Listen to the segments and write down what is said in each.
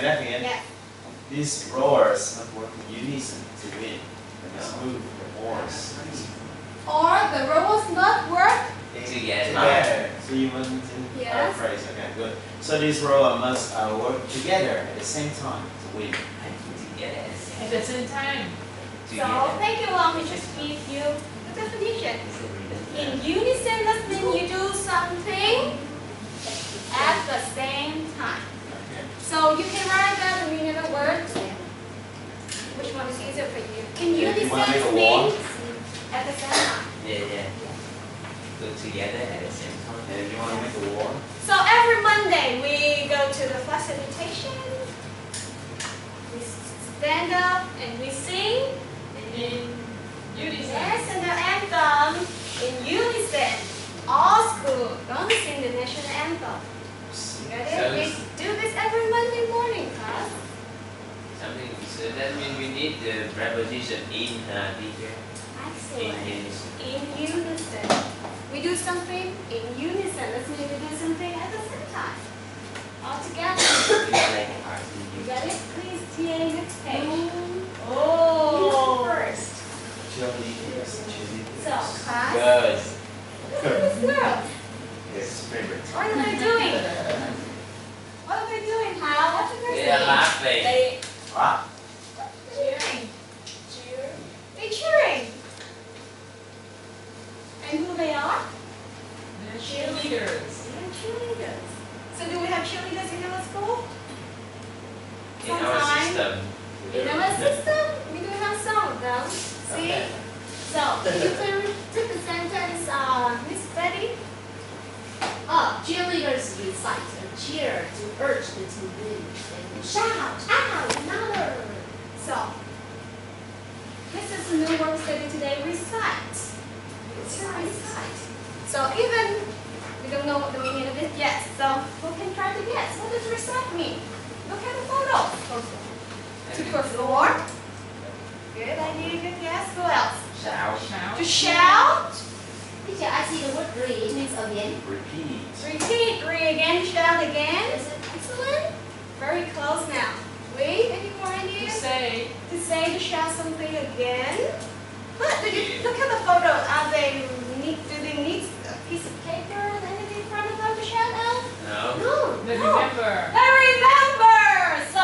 Say that again. Yes. These rowers must work in unison to win. They must move the oars. Or the rowers must work Together. So you want to paraphrase. Okay, good. So these rowers must work together at the same time to win. At the same time. So thank you. Let me just give you the definition. In unison, that means you do something at the same time. Okay. So you can write down the meaning of the word. Which one is easier for you? In unison means at the same time. Yeah. Do together at the same time. And if you want to make a war? So every Monday we go to the facilitation. We stand up and we sing. In unison. Yes, and the anthem in unison. All school gonna sing the national anthem. Got it? We do this every Monday morning, class. Something. So that means we need the preposition in, teacher. Excellent. In In unison. We do something in unison. Let's mean we do something at the same time. All together. You got it? Please, TA, next page. Oh. First. Cheerleaders. So, class. Girls. Look at this girl. His favorite. What are they doing? What are they doing, Hal? What's the first They are thing? laughing. What? Cheering. They're cheering. And who they are? They're cheerleaders. They're cheerleaders. So do we have cheerleaders in our school? In our system. In our system, we do have some of them. See? Okay. So, you can take the sentence, Miss Betty. Cheerleaders recite and cheer to urge the to win and shout out another. So, this is a new word study today, recite. It's recite. So even we don't know what the meaning of it yet, so who can try to guess? What does recite mean? Look at the photo. To perform. Good idea, good guess. Who else? Shout. To shout. Teacher, I see the word re. It means again. Repeat. Repeat. Re again. Shout again. Is it excellent? Very close now. Wait, any more To ideas? say. To say, to shout something again. But did you look at the photo? Do they need a piece of paper and anything in front of them to shout out? No. No. They no. remember. They remember. So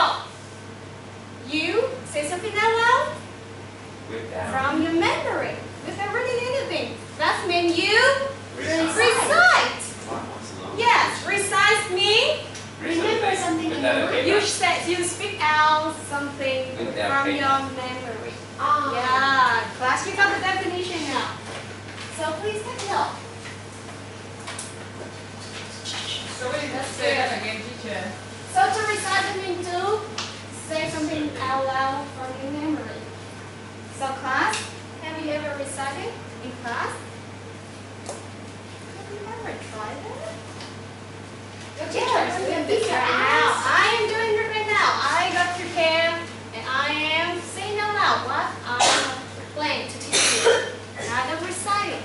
you say something out loud Without. from your memory without reading anything. That means you Recite. recite. Yes, recite means Remember something in Without a your mind. paper. you speak out something Without from paper. your memory. Ah. Yeah, class, we got the definition now. So please take note. So we That's say good. that again, teacher. So to recite means to say something out loud from your memory. So class, have you ever recited in class? Have you ever tried that? Your teacher is doing this right now. I am doing it right now. I got prepared and I am saying out loud what I plan to teach you. Not of reciting.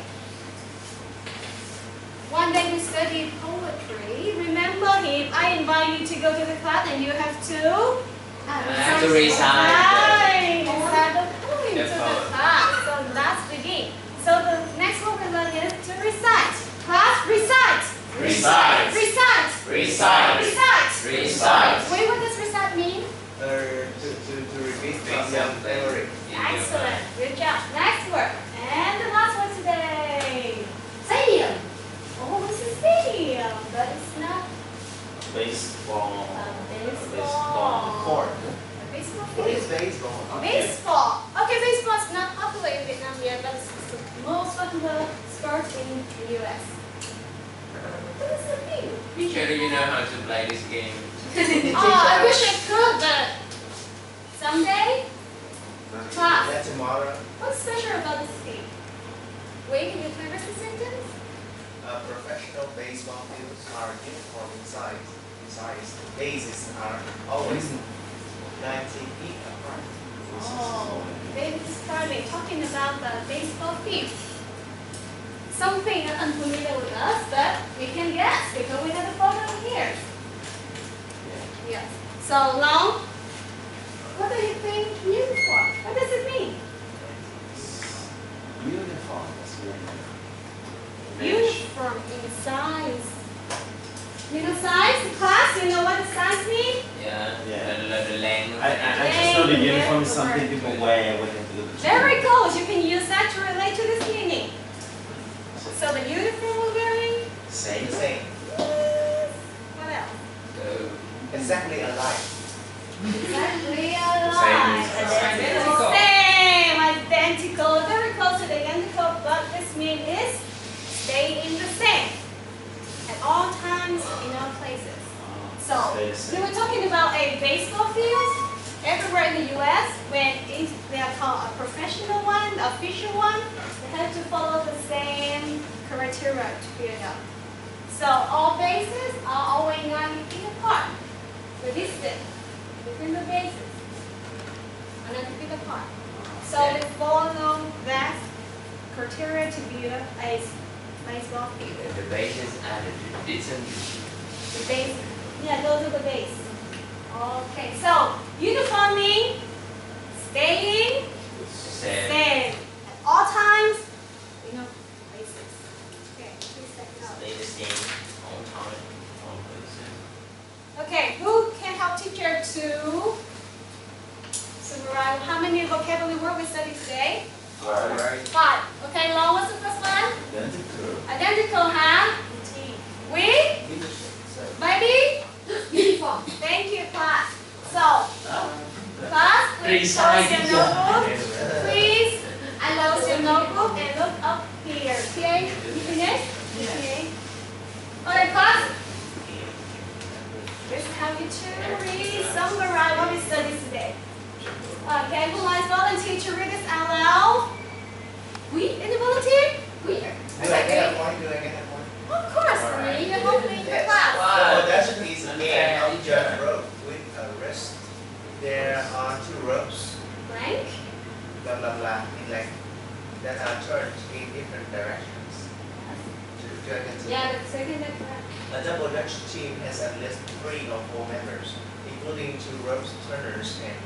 One day we studied poetry. Remember if I invite you to go to the class and you have to have to recite recite the poem the to the poem. class. So that's the game. So the next one we learn is to recite. Class, recite. Recite. Recite. Recite. Recite. Recite. Wait, what does recite mean? To repeat from Make your something. memory. Excellent. Good job. Next word. And the last one today. Stadium. Oh, it's a stadium, but it's not Baseball. a Baseball court. A baseball What is field. baseball? Baseball. Okay, baseball is not popular in Vietnam yet, but it's the most popular sport in the U.S. What does it mean? Teacher, do you know how to play this game? Oh, I wish I could, but someday. Class. Yeah, tomorrow. What's special about this game? Wait, can you finish the sentence? Professional baseball fields are uniform in size. The bases are always 90 feet apart. Oh, they're describing, talking about the baseball field. Something unfamiliar with us, but we can guess because we have a photo here. Yes. So long. What do you think uniform? What does it mean? Uniform. That's very Uniform in size. You know size? Class, you know what the size means? Yeah. Yeah. The length. I just know the uniform is something people wear when they go to school. Very close. You can use that to relate to this meaning. So the uniform we're wearing. Same. Same. What else? So, Exactly alike. Exactly Same. Identical. Same, identical, very close to the identical, but this mean is stay in the same at all times in all places. So we were talking about a baseball field everywhere in the U.S. when they are called a professional one, the official one, they have to follow the same criteria to build up. So all bases are always 90 feet apart. The distance between the bases are 90 feet apart. So they follow that criteria to build up a baseball field. the bases are the distance. The base, yeah, go to the base. Okay, so uniform means staying same at all times. You know, bases. Okay, please check it out. Stay the same all time, all places. Okay, who can help teacher to summarize how many vocabulary words we studied today? Alright. 5. Okay, Long, what's the first one? Identical. Identical, huh? We? Maybe? Uniform. Thank you, class. So, class, please close your notebook. Please close your notebook and look up here. Okay? You finished? Okay. Alright, class. This is how you truly summarize what we studied today. Okay, who wants to volunteer to read this out loud? We? Any volunteer? We. Do I get a point? Do I get a point? Of course, Marie, you're hoping in your class. So that's a piece of game of just rope with a wrist. There are 2 ropes, Blank. blah blah blah, in length, that are turned in different directions. Do I get to- Yeah, the second is correct. A double Dutch team has at least 3 or 4 members, including 2 rope turners and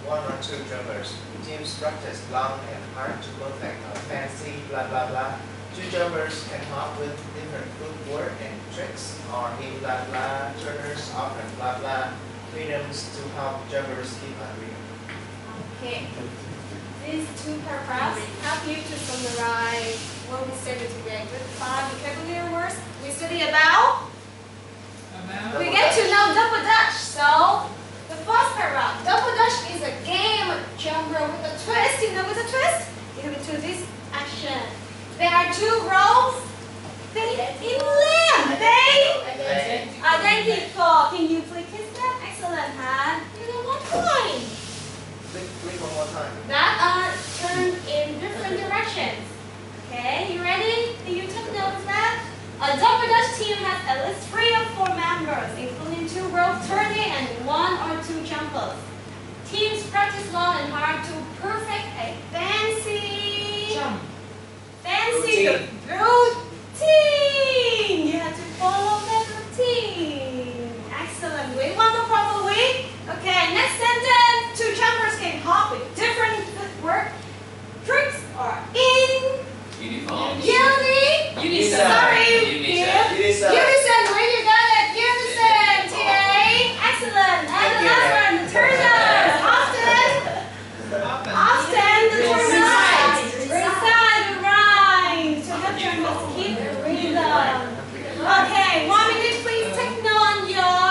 1 or 2 jumpers. Teams practice long and hard to perfect a fancy blah blah blah. 2 jumpers can hop with different footwork and tricks, or in blah blah. Turners often blah blah. Rhythms to help jumpers keep a rhythm. Okay. These 2 paragraphs help you to summarize what we studied today with 5 vocabulary words. We study about. About. We get to know double dutch. So the first paragraph, double dutch is a game jumper with a twist. You know with a twist? You have to do this action. There are 2 rows. They in length. They identical. Can you please kiss them? Excellent, huh? You get 1 point. Read one more time. That are turned in different directions. Okay, you ready? Can you take note of that? A double dutch team has at least 3 or 4 members, including 2 rope turning and 1 or 2 jumpers. Teams practice long and hard to perfect a fancy Jump. routine. You have to follow that routine. Excellent. We want to follow we. Okay, next sentence. 2 jumpers can hop with different footwork. Tricks are in Uniform. Unison. Sorry. Unison. Unison. Where you got it? Unison. TA. Excellent. And the last one, the turners. Often the turners. Recite the rhymes to help you must keep the rhythm. Okay, 1 minute, please. Take note on your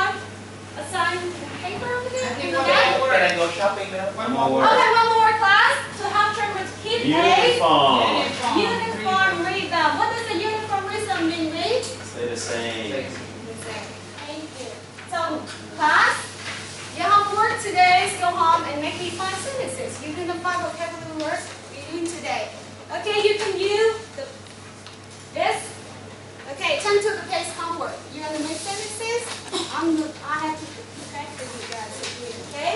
assigned paper over there. I think Okay. one Can I go shopping now? One more word. Okay, 1 more class to help trumpets keep a Uniform. uniform rhythm. What does the uniform rhythm mean, Rich? Stay the same. Thank you. So, class, your homework today is go home and make me 5 sentences using the 5 vocabulary words we learned today. Okay, you can use this. Okay, turn to the page homework. You're gonna make sentences. I have to practice you guys to do it, okay?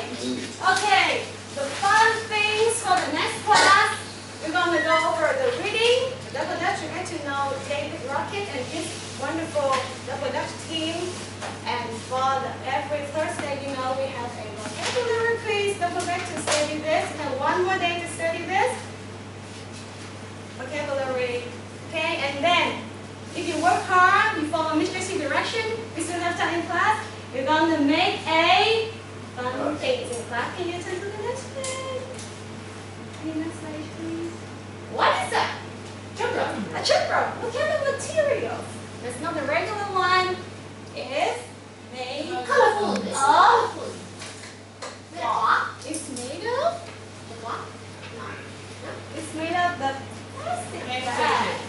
Okay, the fun things for the next class. We're going to go over the reading, the double dutch. You're going to know David Rocket and his wonderful double dutch team. And for every Thursday, you know, we have go back to study this. You have one more day to study this. Vocabulary. Okay, and then if you work hard, you follow Mr. C direction, we still have time in class, you're going to make a fun things in class. Can you turn to the next page? Any next page, please? What is that? Chip rope. A chip rope. What kind of material? It's not the regular one. It's made Colorful. It's of colorful. what? It's made of what? It's made of the plastic bag.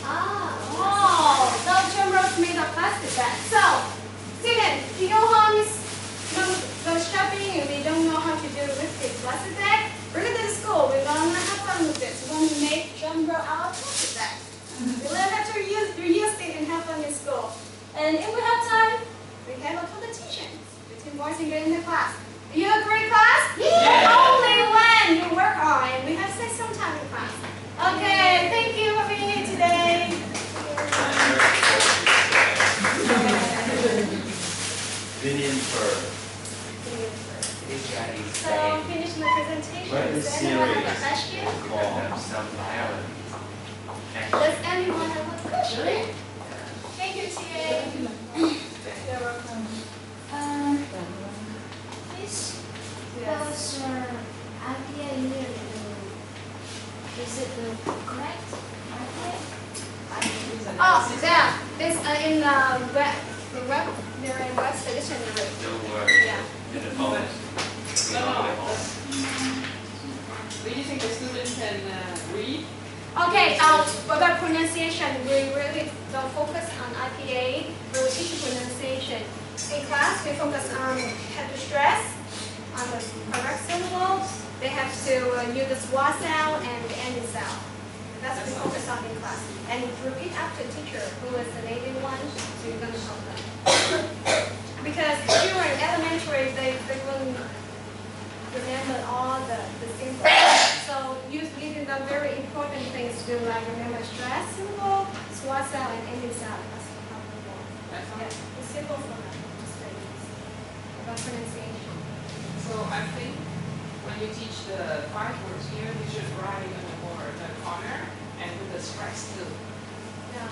Oh, so chip rope's made of plastic bag. So, students, if you go home, go shopping, and they don't know how to do with this plastic bag, bring it to school. We're going to have fun with this. We're going to make jump rope out of plastic bag. We learn how to reuse it and have fun in school. And if we have time, we have a competition between boys and girls in the class. Do you agree, class? Yeah. Only when you work hard and we have some time in class. Okay, thank you for being here today. Opinion for This guy is So, saying finish my presentation. What is Does anyone have a serious? question? some talent. Does anyone have a question? Really? Thank you, TA. You're welcome. This was idea here. Is it the correct idea? Oh, yeah. This in web, they're in West Dictionary. Don't worry. Yeah. In the phone. We all at home. Do you think the students can read? Okay, about pronunciation, we really don't focus on IPA, we will teach you pronunciation. In class, we focus on have to stress, on the correct syllables. They have to use the schwa sound and the ending sound. That's what we focus on in class. And repeat after teacher, who is the native one, so you're going to help them. Because children in elementary, they wouldn't remember all the symbols. So giving them very important things to do, like remember stress symbol, schwa sound, and ending sound. That's how we work. That's all. Yeah, it's simple for them to study about pronunciation. So I think when you teach the 5 words here, you should write on the board, the corner, and with the stress too. Yeah.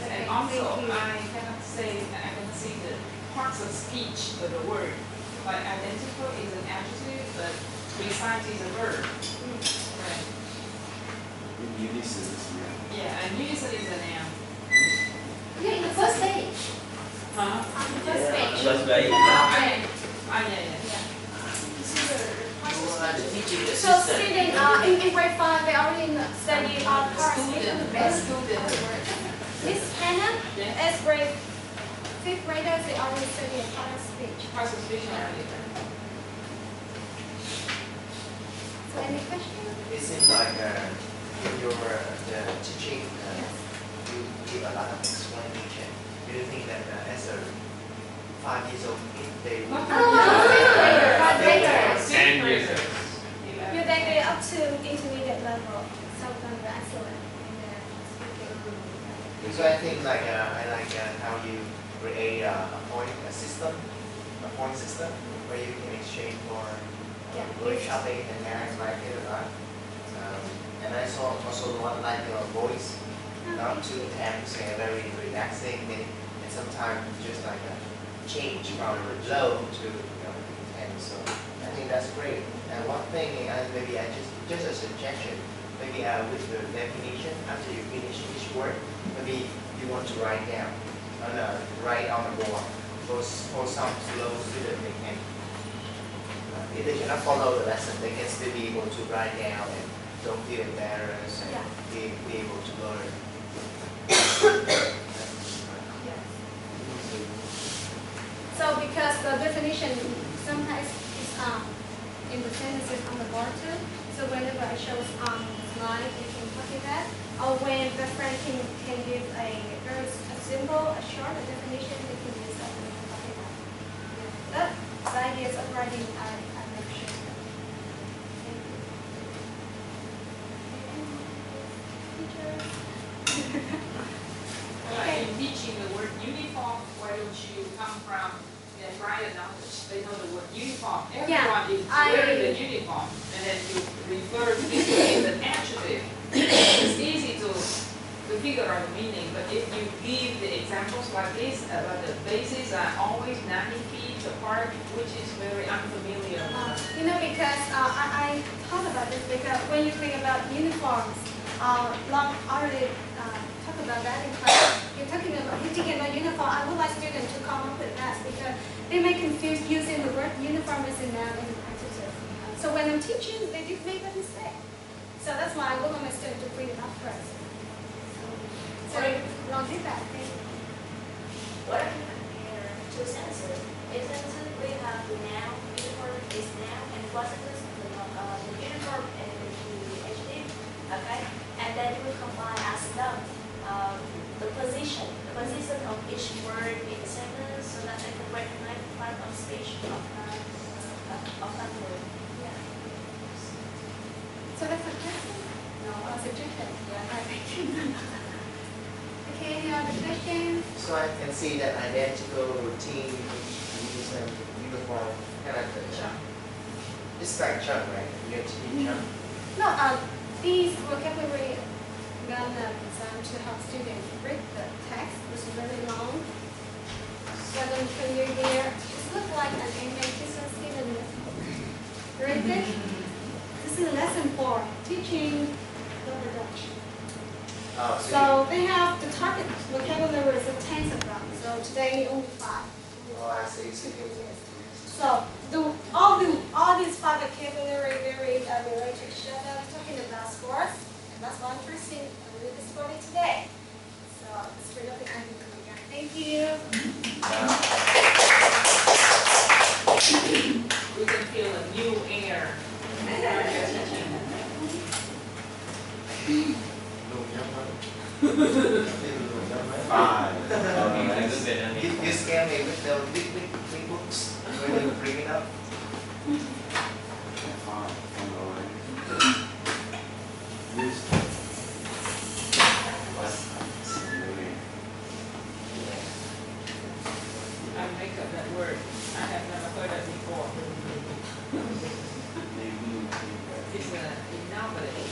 Okay, And also, thank you. I cannot say, I can see the parts of speech of the word. Like identical is an adjective, but recite is a verb. Right. in unison. Yeah, and unison is a noun. Yeah, in the first page. Huh? On the first page. First page. Yeah. You are the teaching So assistant. student, in grade 5, they already study parts of the best. Miss Hannah, Yes. as grade 5th graders, they already study a part of speech. Parts of speech already. So any questions? It seems like in your the teaching, you give a lot of explanation. Do you think that as a 5 years old kid, they will Yeah, they get up to intermediate level, some of them are excellent in their speaking. So I think like I like how you create a point system where you can exchange for going shopping and parents like it a lot. And I saw also one like your voice, not too tense and very relaxing, and sometimes just like a change from low to intense. So I think that's great. And one thing, maybe I just a suggestion, maybe with the definition after you finish each word, maybe you want to write down, write on the board. For some slow students, they can, if they cannot follow the lesson, they can still be able to write down and don't feel embarrassed and be able to learn. So because the definition sometimes is in the sentences on the board too, so whenever I show on the slide, you can copy that. Or when the friend can give a very simple, a short definition, they can use that and copy that. But the ideas of writing I make sure. Like in teaching the word uniform, why don't you come from and prior knowledge. They know the word uniform. Yeah, Everyone is wearing the uniform, and then you refer to this as an adjective. It's easy to figure out the meaning, but if you give the examples like this, about the bases are always 90 feet apart, which is very unfamiliar. You know, because I thought about this because when you think about uniforms, Long already talked about that in class. You're thinking about uniform. I would like students to come up with that because they may confuse using the word uniform as a noun and an adjective. So when I'm teaching, they do make a mistake. So that's why I would want my students to bring it up first. So Long did that. What I can compare two sentences. In sentences, we have the noun, uniform is noun, and possesses the uniform and the adjective. Okay? And then we combine as noun the position of each word in the sentence so that they can recognize the part of speech of that word. Yeah. So that's a question? No, a suggestion. Yeah. Okay, any other questions? So I can see that identical routine, use and uniform character. It's like chunk, right? You have to be chunk. No, these vocabulary gonna designed to help students read the text, which is very long. So then when you're here, it looks like an animation student. Read it. This is lesson 4, teaching the reduction. Oh, So they have the target vocabulary is 10 of them. So today only 5. Oh, I see. So all these 5 vocabulary very related to each other, talking about sports, and that's why I'm interested in this sporting today. So it's really nothing I can do again. Thank you. We can feel a new air. You scare me with the big books when you bring it up. I make up that word. I have never heard it before. It's innovative.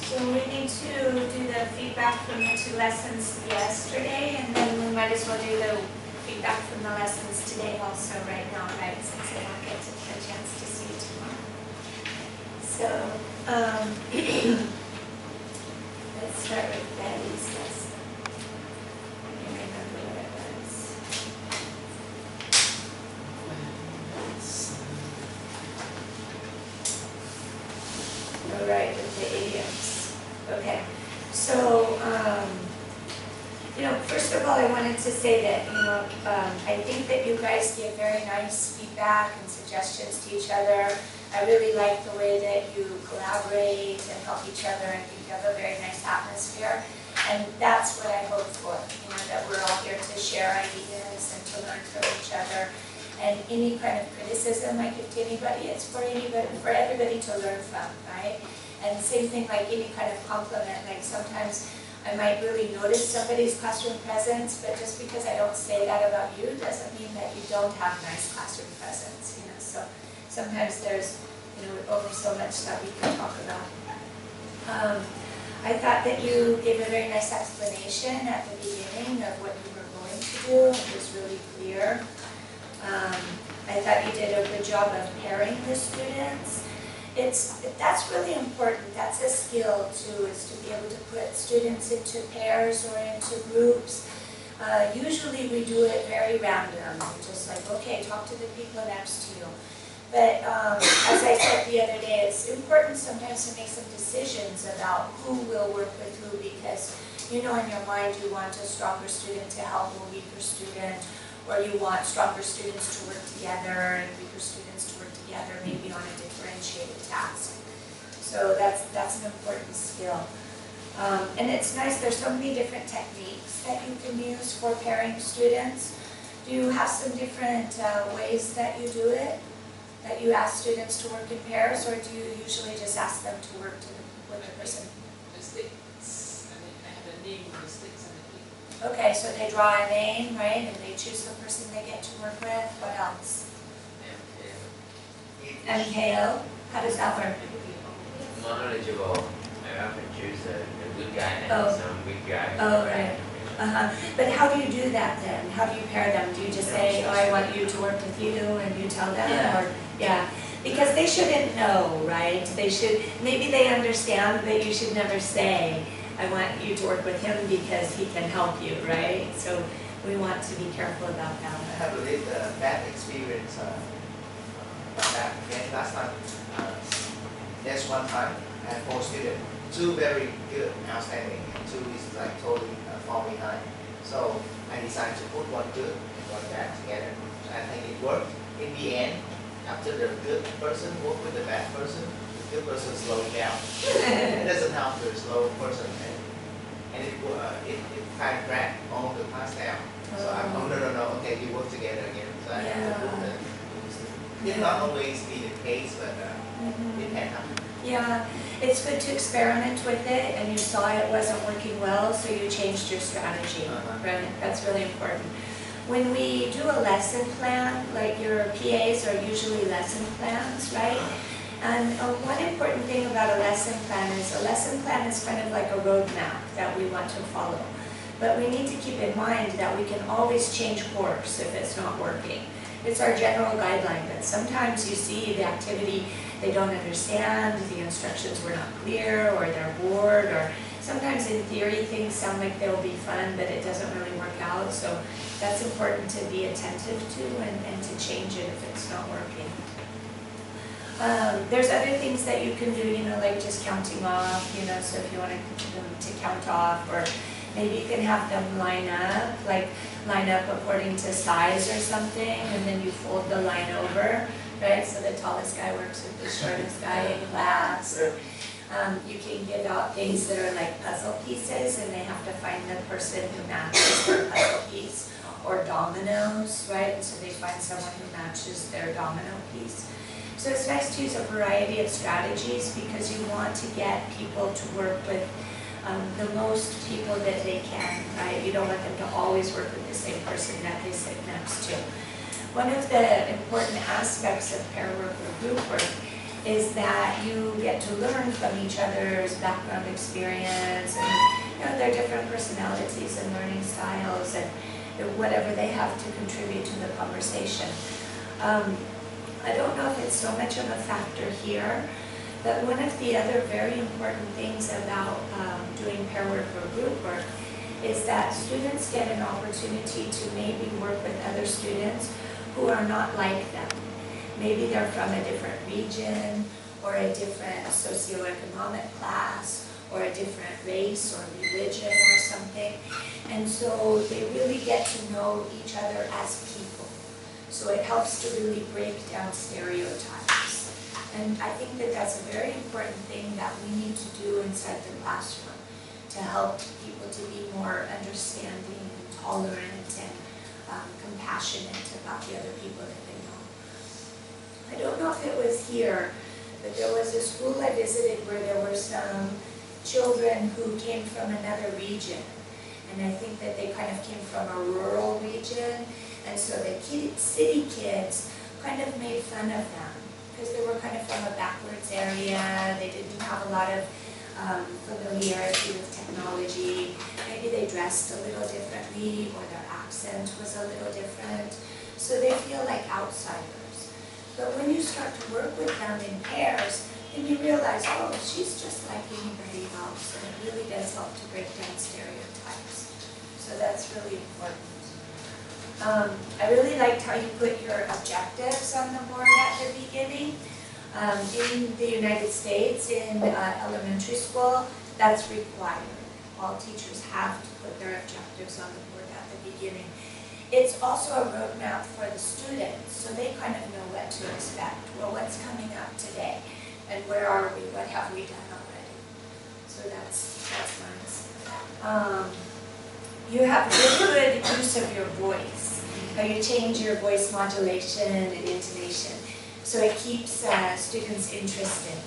So we need to do the feedback from the 2 lessons yesterday, and then we might as well do the feedback from the lessons today also right now, right, since I don't get a chance to see you tomorrow. So, let's start with Betty's lesson. I can't remember what it was. All right, with the idioms. Okay, so, first of all, I wanted to say that, I think that you guys give very nice feedback and suggestions to each other. I really like the way that you collaborate and help each other. I think you have a very nice atmosphere. And that's what I hope for, that we're all here to share ideas and to learn from each other. And any kind of criticism I give to anybody, it's for everybody to learn from, right? And same thing like any kind of compliment, like sometimes I might really notice somebody's classroom presence, but just because I don't say that about you doesn't mean that you don't have nice classroom presence, So sometimes there's, over so much that we can talk about. I thought that you gave a very nice explanation at the beginning of what you were going to do. It was really clear. I thought you did a good job of pairing the students. That's really important. That's a skill too, is to be able to put students into pairs or into groups. Usually we do it very random, just like, okay, talk to the people next to you. But as I said the other day, it's important sometimes to make some decisions about who will work with who, because in your mind you want a stronger student to help a weaker student, or you want stronger students to work together and weaker students to work together, maybe on a differentiated task. So that's an important skill. And it's nice, there's so many different techniques that you can use for pairing students. Do you have some different ways that you do it? That you ask students to work in pairs, or do you usually just ask them to work with the person? The sticks, I mean, I have a name for the sticks and the people. Okay, so they draw a name, right, and they choose the person they get to work with. What else? MKO. How does that work? More knowledgeable. I often choose a good guy and Oh. some weak guy. Oh, right. But how do you do that then? How do you pair them? Do you just say, oh, I want you to work with you, and you tell them? Yeah. Or, yeah, because they shouldn't know, right? They should, maybe they understand, but you should never say, I want you to work with him because he can help you, right? So we want to be careful about I that. have a little bad experience back again last time. There's one time I had 4 students, 2 very good, outstanding, and 2 is like totally fall behind. So I decided to put one good and one bad together. I think it worked. In the end, after the good person worked with the bad person, the good person slowed down. It doesn't help the slow person, and it kind of dragged all the class down. So I'm, oh no, okay, we work together again. So I have to put the, it not always be the case, but it can happen. Yeah, it's good to experiment with it, and you saw it wasn't working well, so you changed your strategy, right? That's really important. When we do a lesson plan, like your PAs are usually lesson plans, right? And one important thing about a lesson plan is kind of like a roadmap that we want to follow. But we need to keep in mind that we can always change course if it's not working. It's our general guideline, but sometimes you see the activity, they don't understand, the instructions were not clear, or they're bored, or sometimes in theory things sound like they'll be fun, but it doesn't really work out. So that's important to be attentive to and to change it if it's not working. There's other things that you can do, like just counting off, so if you want them to count off, or maybe you can have them line up according to size or something, and then you fold the line over, right? So the tallest guy works with the shortest guy in class. You can give out things that are like puzzle pieces, and they have to find the person who matches their puzzle piece, or dominoes, right? And so they find someone who matches their domino piece. So it's nice to use a variety of strategies because you want to get people to work with the most people that they can, right? You don't want them to always work with the same person that they sit next to. One of the important aspects of pair work or group work is that you get to learn from each other's background experience and their different personalities and learning styles and whatever they have to contribute to the conversation. I don't know if it's so much of a factor here, but one of the other very important things about doing pair work or group work is that students get an opportunity to maybe work with other students who are not like them. Maybe they're from a different region, or a different socioeconomic class, or a different race or religion or something. And so they really get to know each other as people. So it helps to really break down stereotypes. And I think that that's a very important thing that we need to do inside the classroom to help people to be more understanding and tolerant and compassionate about the other people that they know. I don't know if it was here, but there was a school I visited where there were some children who came from another region. And I think that they kind of came from a rural region. And so the city kids kind of made fun of them because they were kind of from a backwards area. They didn't have a lot of familiarity with technology. Maybe they dressed a little differently, or their accent was a little different. So they feel like outsiders. But when you start to work with them in pairs, then you realize, oh, she's just like anybody else. And it really does help to break down stereotypes. So that's really important. I really liked how you put your objectives on the board at the beginning. In the United States, in elementary school, that's required. All teachers have to put their objectives on the board at the beginning. It's also a roadmap for the students, so they kind of know what to expect. Well, what's coming up today, and where are we? What have we done already? So that's nice. You have really good use of your voice. How you change your voice modulation and intonation, so it keeps students interested.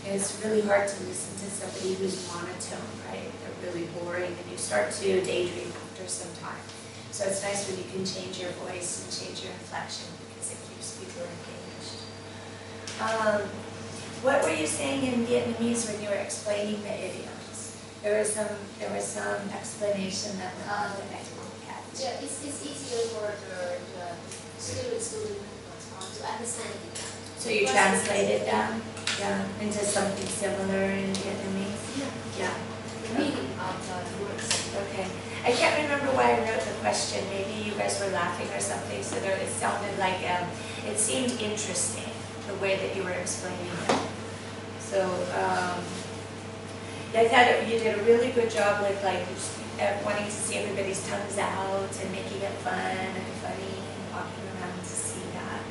And it's really hard to listen to somebody who's monotone, right? They're really boring, and you start to daydream after some time. So it's nice when you can change your voice and change your inflection because it keeps people engaged. What were you saying in Vietnamese when you were explaining the idioms? There was some explanation that I didn't catch. Yeah, it's easier for the students to understand it. So you translated them, into something similar in Vietnamese? Yeah. The meaning of the words. Okay. I can't remember why I wrote the question. Maybe you guys were laughing or something, so it sounded like, it seemed interesting, the way that you were explaining it. So, I thought you did a really good job with wanting to see everybody's tongues out and making it fun and funny and walking around to see that.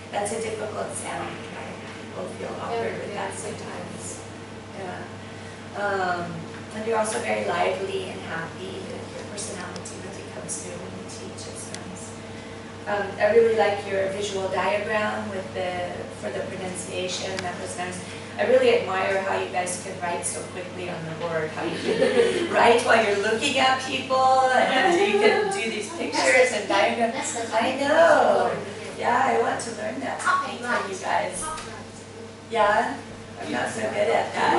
That's a difficult sound, right? People feel awkward with that sometimes. Yeah. And you're also very lively and happy. Your personality really comes through when you teach. It's nice. I really like your visual diagram for the pronunciation. That was nice. I really admire how you guys can write so quickly on the board. How you can write while you're looking at people, and you can do these pictures and diagrams. I know. Yeah, I want to learn that technique from you guys. Yeah. I'm not so good at that.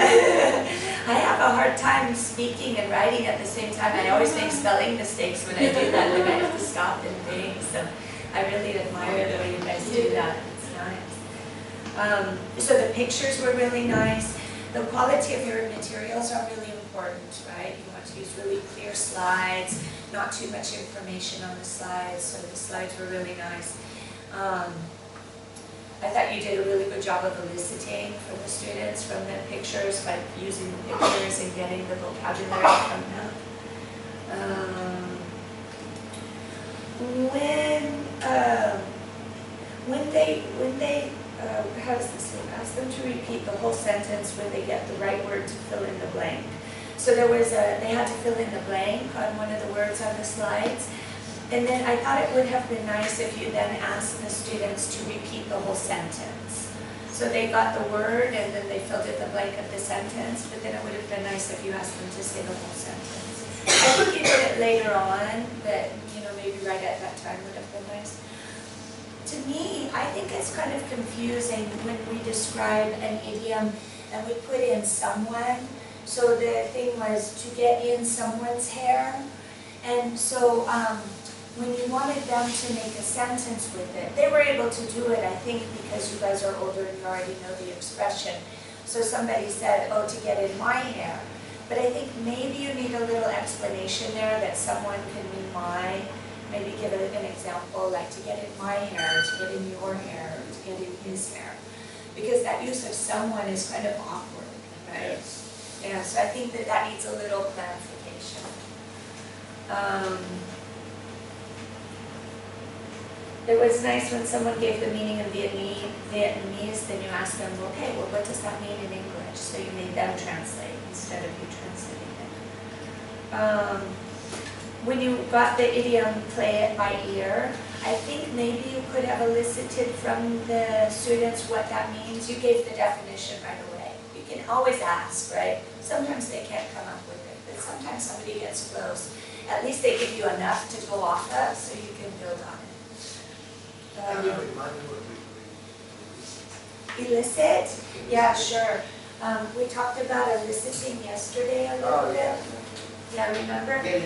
I have a hard time speaking and writing at the same time. I always make spelling mistakes when I do that, and I have to stop and think. So I really admire the way you guys do that. It's nice. So the pictures were really nice. The quality of your materials are really important, right? You want to use really clear slides, not too much information on the slides. So the slides were really nice. I thought you did a really good job of eliciting from the students, from the pictures, by using the pictures and getting the vocabulary from them. How does this look? Ask them to repeat the whole sentence when they get the right word to fill in the blank. So they had to fill in the blank on one of the words on the slides. And then I thought it would have been nice if you then asked the students to repeat the whole sentence. So they got the word and then they filled in the blank of the sentence, but then it would have been nice if you asked them to say the whole sentence. I think you did it later on, but maybe right at that time would have been nice. To me, I think it's kind of confusing when we describe an idiom and we put in someone. So the thing was to get in someone's hair. And so when you wanted them to make a sentence with it, they were able to do it, I think, because you guys are older and you already know the expression. So somebody said, oh, to get in my hair. But I think maybe you need a little explanation there that someone can mean my. Maybe give an example, like to get in my hair, to get in your hair, to get in his hair. Because that use of someone is kind of awkward, right? Yes. Yeah, so I think that needs a little clarification. It was nice when someone gave the meaning of Vietnamese, then you asked them, okay, well, what does that mean in English? So you made them translate instead of you translating it. When you got the idiom, play it by ear, I think maybe you could have elicited from the students what that means. You gave the definition right away. You can always ask, right? Sometimes they can't come up with it, but sometimes somebody gets close. At least they give you enough to go off of so you can build on it. Can you remind me what we Elicit? Yeah, sure. We talked about eliciting yesterday a little bit. Yeah, remember? Get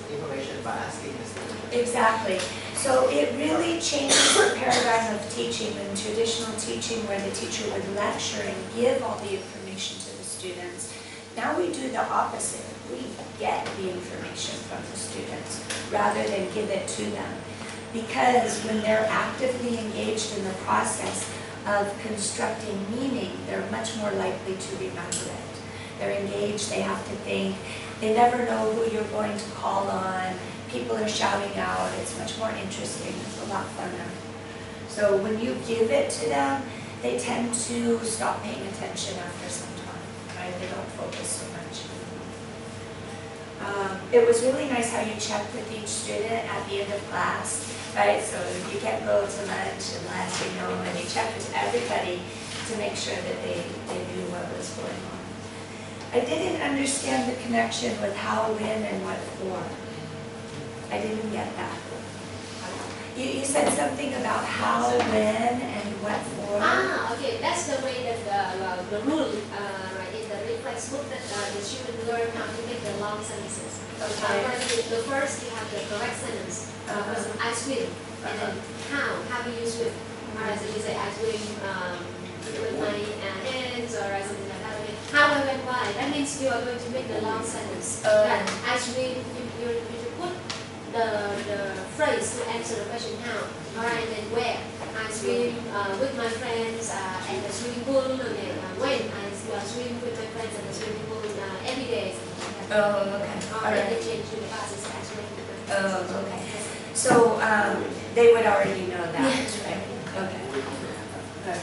information by asking the student. Exactly. So it really changes the paradigm of teaching and traditional teaching where the teacher would lecture and give all the information to the students. Now we do the opposite. We get the information from the students rather than give it to them. Because when they're actively engaged in the process of constructing meaning, they're much more likely to remember it. They're engaged, they have to think. They never know who you're going to call on. people are shouting out, it's much more interesting, it's a lot funner. So when you give it to them, they tend to stop paying attention after some time, right? They don't focus so much. It was really nice how you checked with each student at the end of class, right? So you can't go to lunch unless you know, and you check with everybody to make sure that they knew what was going on. I didn't understand the connection with how, when, and what for. I didn't get that. You said something about how, when, and what for. Okay, that's the way that the rule, right, in the reflex book that the student learn how to make the long sentences. The first you have the correct sentence. I swim, and then how do you swim? Alright, so you say I swim with my hands or something like that. Okay. How and why? That means you are going to make the long sentence. I swim. You put the phrase to answer the question how. Alright, then where? I swim with my friends at the swimming pool. Okay. When? I swim with my friends at the swimming pool every day. Oh, okay. Alright. They change to the past is actually. Oh, okay. So they would already know that, right? Okay. Good.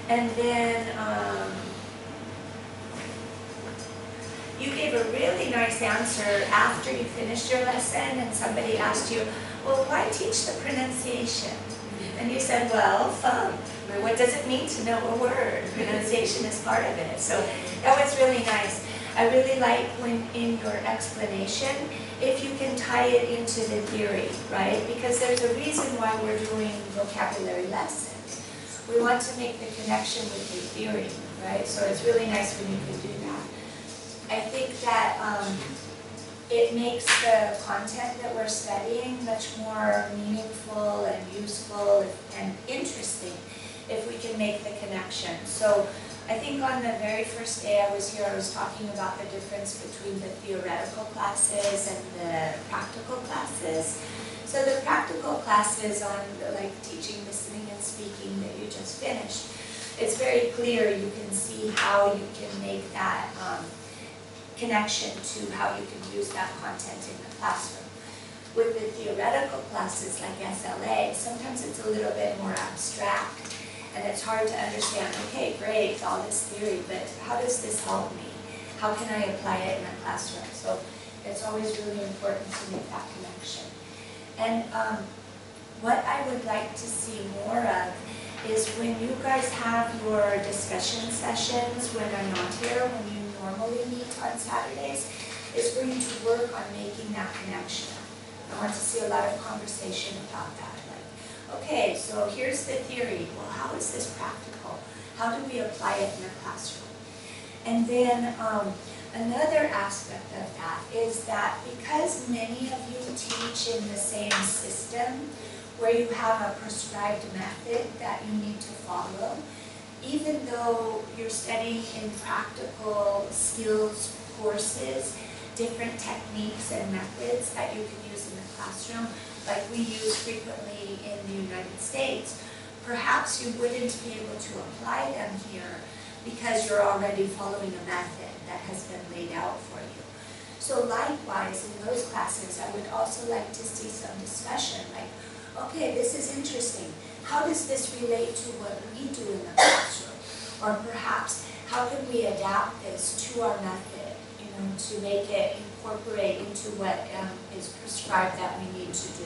And then you gave a really nice answer after you finished your lesson and somebody asked you, well, why teach the pronunciation? And you said, well, what does it mean to know a word? Pronunciation is part of it. So that was really nice. I really like when in your explanation, if you can tie it into the theory, right? Because there's a reason why we're doing vocabulary lessons. We want to make the connection with the theory, right? So it's really nice when you can do that. I think that it makes the content that we're studying much more meaningful and useful and interesting if we can make the connection. So I think on the very first day I was here, I was talking about the difference between the theoretical classes and the practical classes. So the practical classes on like teaching, listening, and speaking that you just finished, it's very clear. You can see how you can make that connection to how you can use that content in the classroom. With the theoretical classes like SLA, sometimes it's a little bit more abstract. And it's hard to understand, okay, great, all this theory, but how does this help me? How can I apply it in the classroom? So it's always really important to make that connection. And what I would like to see more of is when you guys have your discussion sessions when I'm not here, when you normally meet on Saturdays, is for you to work on making that connection. I want to see a lot of conversation about that. Okay, so here's the theory. Well, how is this practical? How do we apply it in the classroom? And then another aspect of that is that because many of you teach in the same system where you have a prescribed method that you need to follow, even though you're studying in practical skills courses, different techniques and methods that you can use in the classroom, like we use frequently in the United States, perhaps you wouldn't be able to apply them here because you're already following a method that has been laid out for you. So likewise, in those classes, I would also like to see some discussion, like, okay, this is interesting. How does this relate to what we do in the classroom? Or perhaps, how can we adapt this to our method, to make it incorporate into what is prescribed that we need to do.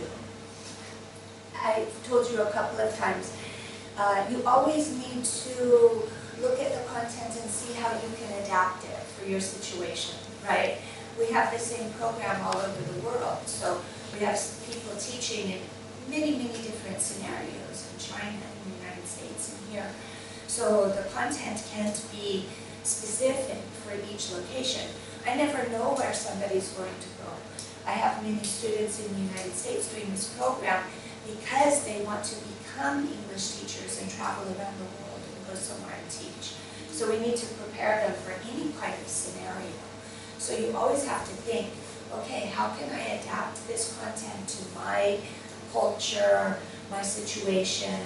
I've told you a couple of times, you always need to look at the content and see how you can adapt it for your situation, right? We have the same program all over the world, so we have people teaching in many, many different scenarios in China, in the United States, and here. So the content can't be specific for each location. I never know where somebody's going to go. I have many students in the United States doing this program because they want to become English teachers and travel around the world and go somewhere and teach. So we need to prepare them for any kind of scenario. So you always have to think, okay, how can I adapt this content to my culture, my situation,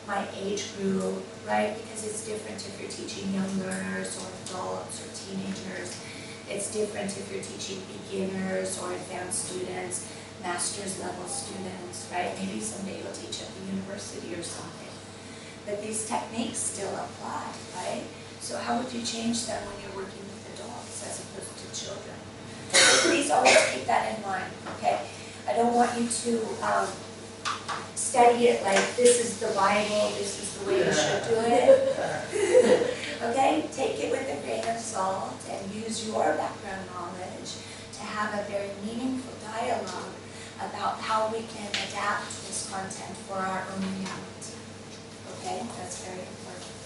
my age group, right? Because it's different if you're teaching young learners or adults or teenagers. It's different if you're teaching beginners or advanced students. master's level students, right? Maybe someday you'll teach at the university or something. But these techniques still apply, right? So how would you change them when you're working with adults as opposed to children? Please always keep that in mind, okay? I don't want you to study it like this is the Bible, this is the way you should do it. Okay? Take it with a grain of salt and use your background knowledge to have a very meaningful dialogue about how we can adapt this content for our own reality. Okay? That's very important.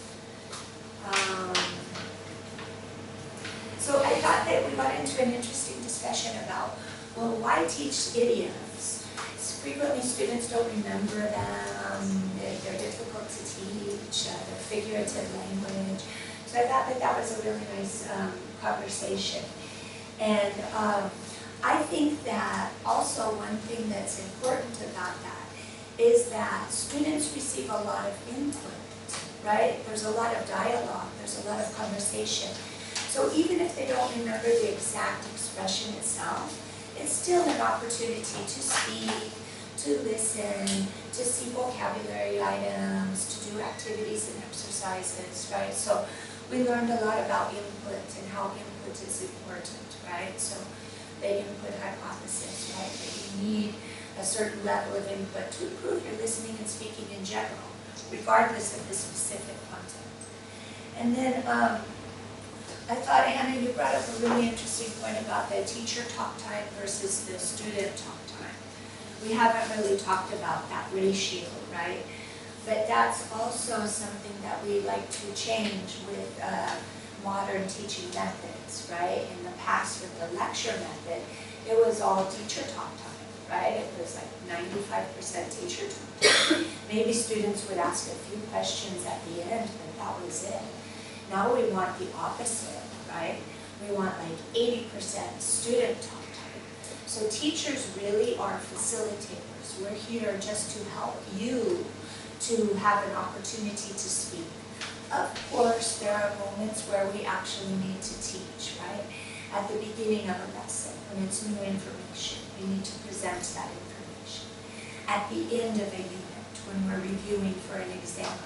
So I thought that we got into an interesting discussion about, well, why teach idioms? Frequently students don't remember them, they're difficult to teach, they're figurative language. So I thought that that was a really nice conversation. And I think that also one thing that's important about that is that students receive a lot of input, right? There's a lot of dialogue, there's a lot of conversation. So even if they don't remember the exact expression itself, it's still an opportunity to speak, to listen, to see vocabulary items, to do activities and exercises, right? So we learned a lot about input and how input is important, right? So the input hypothesis, right? That you need a certain level of input to improve your listening and speaking in general, regardless of the specific content. And then I thought, Hannah, you brought up a really interesting point about the teacher talk time versus the student talk time. We haven't really talked about that ratio, right? But that's also something that we like to change with modern teaching methods, right? In the past with the lecture method, it was all teacher talk time, right? It was like 95% teacher talk time. Maybe students would ask a few questions at the end, but that was it. Now we want the opposite, right? We want like 80% student talk time. So teachers really are facilitators. We're here just to help you to have an opportunity to speak. Of course, there are moments where we actually need to teach, right? At the beginning of a lesson, when it's new information, we need to present that information. At the end of a unit, when we're reviewing for an exam,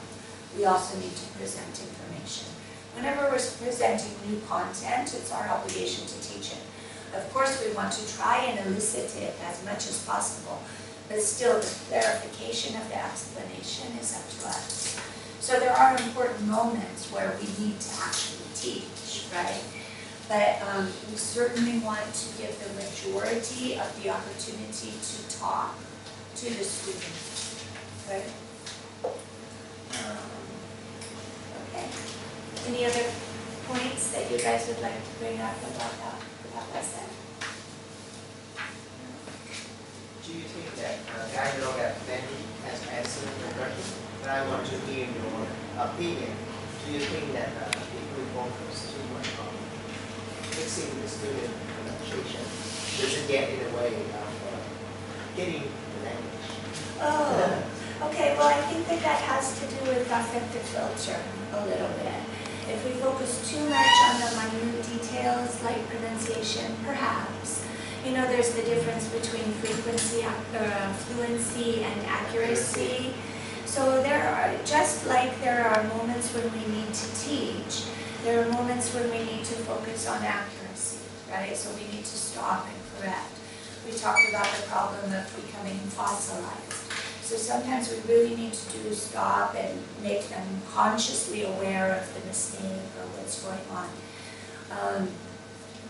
we also need to present information. Whenever we're presenting new content, it's our obligation to teach it. Of course, we want to try and elicit it as much as possible, but still the clarification of the explanation is up to us. So there are important moments where we need to actually teach, right? But we certainly want to give the majority of the opportunity to talk to the student, right? Okay. Any other points that you guys would like to bring up about that lesson? Do you think that, I know that Danny has answered the question, but I want to hear your opinion. Do you think that if we focus too much on fixing the student pronunciation, does it get in the way of getting the language? Oh, okay. Well, I think that that has to do with affective filter a little bit. If we focus too much on the minute details like pronunciation, perhaps. You know, there's the difference between fluency and accuracy. So there are, just like there are moments when we need to teach, there are moments when we need to focus on accuracy, right? So we need to stop and correct. We talked about the problem of becoming fossilized. So sometimes we really need to stop and make them consciously aware of the mistake or what's going on.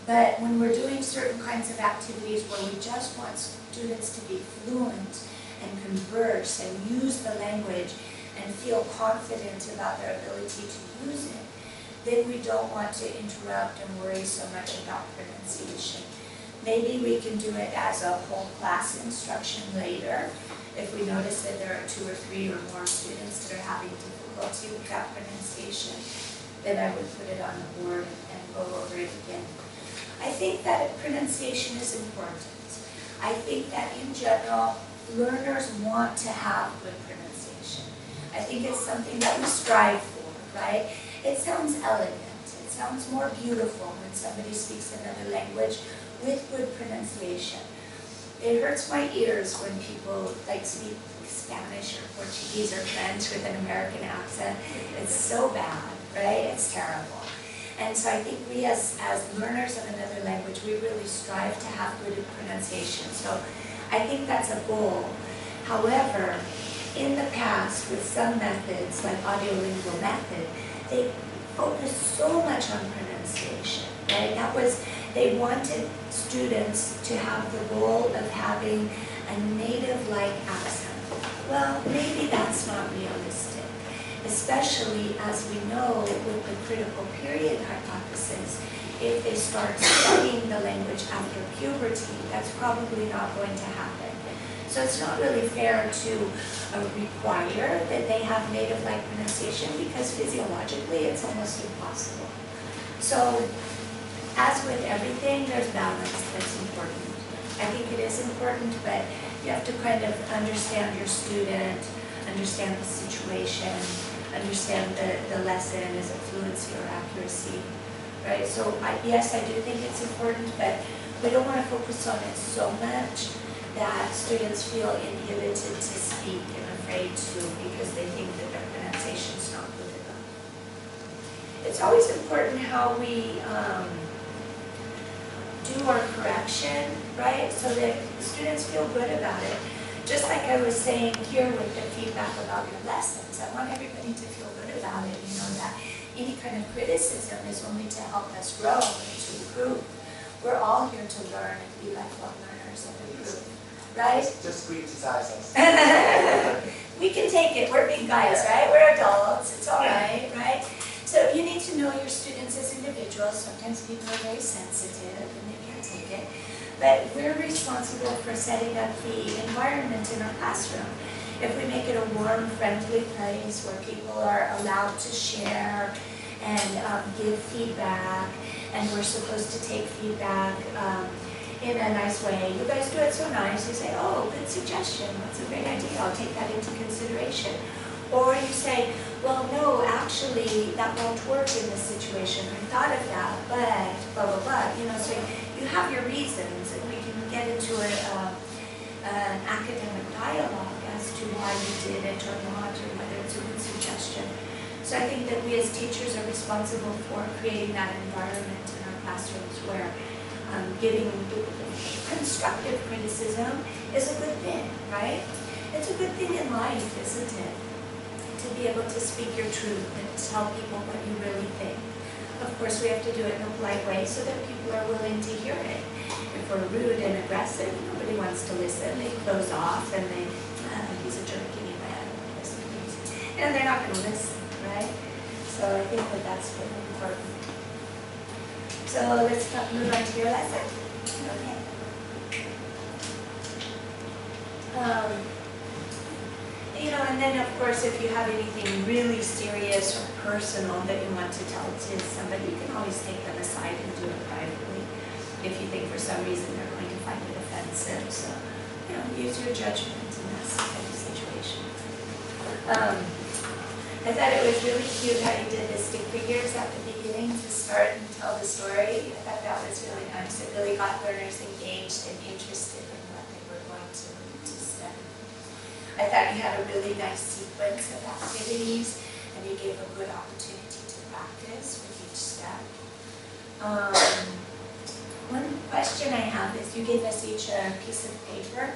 But when we're doing certain kinds of activities where we just want students to be fluent and converse and use the language and feel confident about their ability to use it, then we don't want to interrupt and worry so much about pronunciation. Maybe we can do it as a whole class instruction later. If we notice that there are 2 or 3 or more students that are having difficulty with that pronunciation, then I would put it on the board and go over it again. I think that pronunciation is important. I think that in general, learners want to have good pronunciation. I think it's something that we strive for, right? It sounds elegant. It sounds more beautiful when somebody speaks another language with good pronunciation. it hurts my ears when people like speak Spanish or Portuguese or French with an American accent. It's so bad, right? It's terrible. And so I think we as learners of another language, we really strive to have good pronunciation. So I think that's a goal. However, in the past, with some methods, like audiolingual method, they focused so much on pronunciation, right? They wanted students to have the goal of having a native-like accent. Well, maybe that's not realistic, especially as we know with the critical period hypothesis. If they start studying the language after puberty, that's probably not going to happen. So it's not really fair to require that they have native-like pronunciation because physiologically it's almost impossible. So as with everything, there's balance that's important. I think it is important, but you have to kind of understand your student, understand the situation, understand the lesson, is it fluency or accuracy, right? So yes, I do think it's important, but we don't want to focus on it so much that students feel inhibited to speak and afraid to because they think that their pronunciation's not good enough. It's always important how we do our correction, right? So that students feel good about it. Just like I was saying here with the feedback about your lessons, I want everybody to feel good about it, you know, that any kind of criticism is only to help us grow and to improve. We're all here to learn and be lifelong learners and improve, right? Just criticize us. We can take it, we're big guys, right? We're adults, it's all right, right? So you need to know your students as individuals. Sometimes people are very sensitive and they can't take it. But we're responsible for setting up the environment in our classroom. If we make it a warm, friendly place where people are allowed to share and give feedback, and we're supposed to take feedback in a nice way. You guys do it so nice. You say, oh, good suggestion. That's a great idea. I'll take that into consideration. Or you say, well, no, actually, that won't work in this situation. I thought of that, but blah, blah, blah. You know, so you have your reasons, and we can get into an academic dialogue as to why you did it or not, or whether it's a good suggestion. So I think that we as teachers are responsible for creating that environment in our classrooms where giving constructive criticism is a good thing, right? It's a good thing in life, isn't it? To be able to speak your truth and tell people what you really think. Of course, we have to do it in a polite way so that people are willing to hear it. If we're rude and aggressive, nobody wants to listen. They close off and they, he's a jerk anyway, I don't want to listen to him. And they're not going to listen, right? So I think that that's really important. So let's move on to your lesson. Okay. You know, and then of course, if you have anything really serious or personal that you want to tell to somebody, you can always take them aside and do it privately if you think for some reason they're going to find it offensive. So, you know, use your judgment in this kind of situation. I thought it was really cute how you did the stick figures at the beginning to start and tell the story. I thought that was really nice. It really got learners engaged and interested in what they were going to study. I thought you had a really nice sequence of activities, and you gave a good opportunity to practice with each step. One question I have is you gave us each a piece of paper,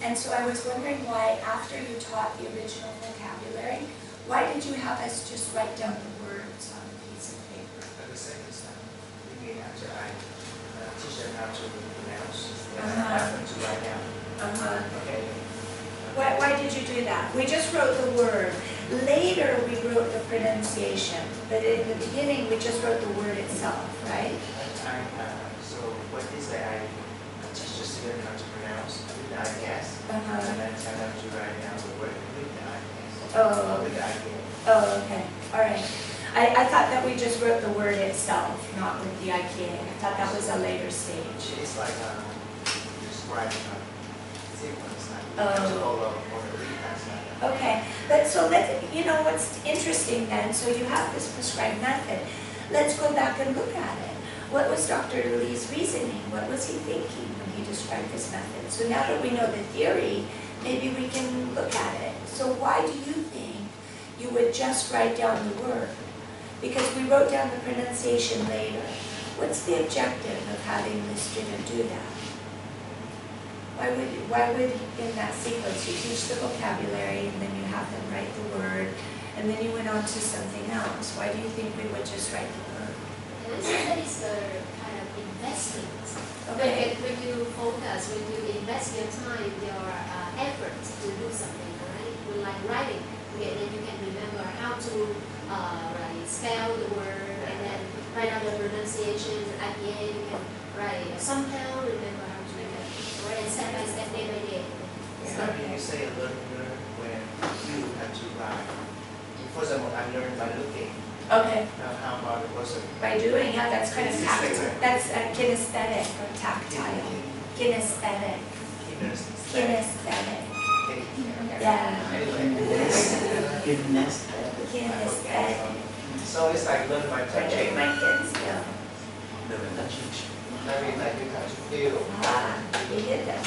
and so I was wondering why, after you taught the original vocabulary, why did you have us just write down the words on a piece of paper? At the same time, maybe after I teach them how to pronounce, then I ask them to write down. Okay. Why did you do that? We just wrote the word. Later we wrote the pronunciation, but in the beginning we just wrote the word itself, right? So what is that? I teach the student how to pronounce with the IPS, and then tell them to write down the word with the IPS. With the IPS. Oh, okay. All right. I thought that we just wrote the word itself, not with the IPA. I thought that was a later stage. It's like describing a sequence. Okay, but so let's, you know what's interesting then, so you have this prescribed method. Let's go back and look at it. what was Dr. Lee's reasoning? What was he thinking when he described this method? So now that we know the theory, maybe we can look at it. So why do you think you would just write down the word? Because we wrote down the pronunciation later. What's the objective of having the student do that? Why would in that sequence you teach the vocabulary and then you have them write the word and then you went on to something else? Why do you think we would just write the word? That is the kind of investing. Okay. When you focus, when you invest your time, your effort to do something, right? With like writing, okay, then you can remember how to spell the word and then write out the pronunciation. At the end, you can write somehow remember how to make it. Right, and step by step, day by day. It's not when you say learner when you have to write. For example, I learned by looking. Okay. How about the person? By doing, yeah, that's kind of tactile. That's kinesthetic or tactile. Kinesthetic. Kinesthetic. Yeah. Anyway. Kinesthetic. So it's like learn by touching. My kids go. Maybe like you have to feel. Ah, you did that.